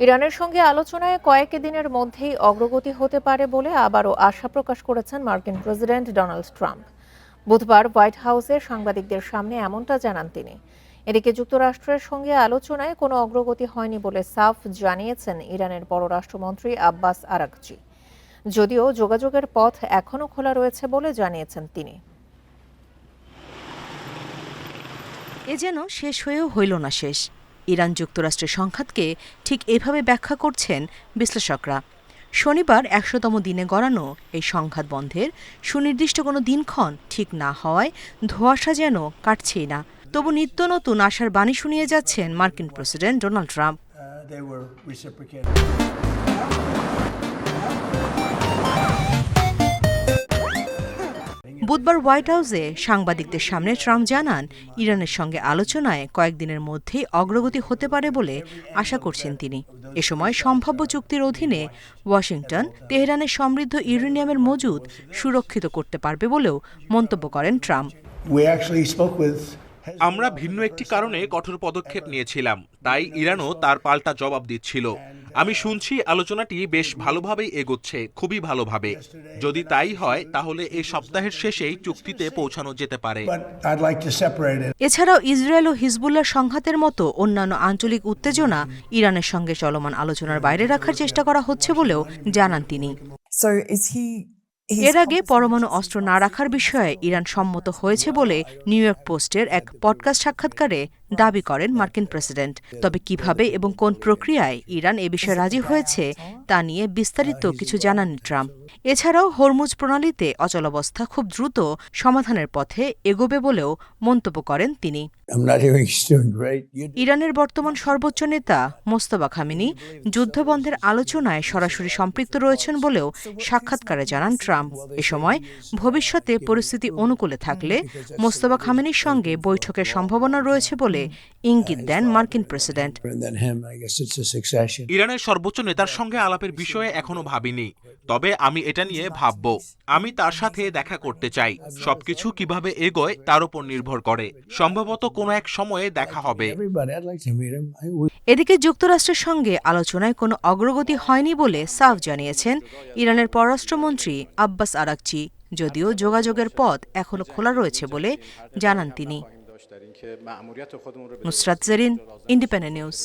ইরানের সঙ্গে আলোচনায় কয়েক দিনের মধ্যেই অগ্রগতি হতে পারে বলে আবারও আশা প্রকাশ করেছেন মার্কিন প্রেসিডেন্ট ডোনাল্ড ট্রাম্প। বুধবার হোয়াইট হাউসে সাংবাদিকদের সামনে এমনটা জানান তিনি। এদিকে যুক্তরাষ্ট্রের সঙ্গে আলোচনায় কোনো অগ্রগতি হয়নি বলে সাফ জানিয়েছেন ইরানের পররাষ্ট্রমন্ত্রী আব্বাস আরাকচি। যদিও যোগাযোগের পথ এখনও খোলা রয়েছে বলে জানিয়েছেন তিনি। এ যেন শেষ হয়েও হইল না শেষ। ইরান যুক্তরাষ্ট্রের সংঘাতকে ঠিক এভাবে ব্যাখ্যা করছেন বিশ্লেষকরা। শনিবার ১০০তম দিনে গড়ানো এই সংঘাত বন্ধের সুনির্দিষ্ট কোনো দিনক্ষণ ঠিক না হওয়ায় ধোঁয়াশা যেন কাটছেই না। তবু নিত্য নতুন আশার বাণী শুনিয়ে যাচ্ছেন মার্কিন প্রেসিডেন্ট ডোনাল্ড ট্রাম্প। বুধবার হোয়াইট হাউসে সাংবাদিকদের সামনে ট্রাম্প জানান, ইরানের সঙ্গে আলোচনায় কয়েকদিনের মধ্যেই অগ্রগতি হতে পারে বলে আশা করছেন তিনি। এ সময় সম্ভাব্য চুক্তির অধীনে ওয়াশিংটন তেহরানের সমৃদ্ধ ইউরেনিয়ামের মজুদ সুরক্ষিত করতে পারবে বলেও মন্তব্য করেন ট্রাম্প। আমরা ভিন্ন একটি কারণে কঠোর পদক্ষেপ নিয়েছিলাম, তাই ইরানও তার পাল্টা জবাব দিচ্ছিল। আমি শুনছি আলোচনাটি বেশ ভালোভাবেই এগোচ্ছে, খুবই ভালোভাবে। যদি তাই হয় তাহলে এই সপ্তাহের শেষেই চুক্তিতে পৌঁছানো যেতে পারে। এছাড়াও ইসরায়েল ও হিজবুল্লাহ সংঘাতের মতো অন্যান্য আঞ্চলিক উত্তেজনা ইরানের সঙ্গে চলমান আলোচনার বাইরে রাখার চেষ্টা করা হচ্ছে বলেও জানান তিনি। এর আগে পরমাণু অস্ত্র না রাখার বিষয়ে ইরান সম্মত হয়েছে বলে নিউ ইয়র্ক পোস্টের এক পডকাস্ট সাক্ষাৎকারে দাবি করেন মার্কিন প্রেসিডেন্ট। তবে কিভাবে এবং কোন প্রক্রিয়ায় ইরান এ বিষয়ে রাজি হয়েছে তা নিয়ে বিস্তারিত কিছু জানাননি ট্রাম্প। এছাড়াও হরমুজ প্রণালীতে অচলাবস্থা খুব দ্রুত সমাধানের পথে এগোবে বলেও মন্তব্য করেন তিনি। ইরানের বর্তমান সর্বোচ্চ নেতা মোস্তফা খামেনি যুদ্ধবন্ধের আলোচনায় সরাসরি সম্পৃক্ত রয়েছেন বলেও সাক্ষাৎকারে জানান ট্রাম্প। এ সময় ভবিষ্যতে পরিস্থিতি অনুকূলে থাকলে মোস্তফা খামেনির সঙ্গে বৈঠকের সম্ভাবনা রয়েছে বলে ইঙ্গিত দেন মার্কিন প্রেসিডেন্ট। ইরানের সর্বোচ্চ নেতার সঙ্গে আলাপের বিষয়ে এখনো ভাবিনি, তবে আমি এটা নিয়ে ভাবব। আমি তার সাথে দেখা করতে চাই। সবকিছু কিভাবে এগোয় তার উপর নির্ভর করে। সম্ভবত কোনো এক সময়ে দেখা হবে। এদিকে যুক্তরাষ্ট্রের সঙ্গে আলোচনায় কোনো অগ্রগতি হয়নি বলে সাফ জানিয়েছেন ইরানের পররাষ্ট্রমন্ত্রী আব্বাস আরাকচি। যদিও যোগাযোগের পথ এখনও খোলা রয়েছে বলে জানান তিনি। Nusrat Jerin, Independent news.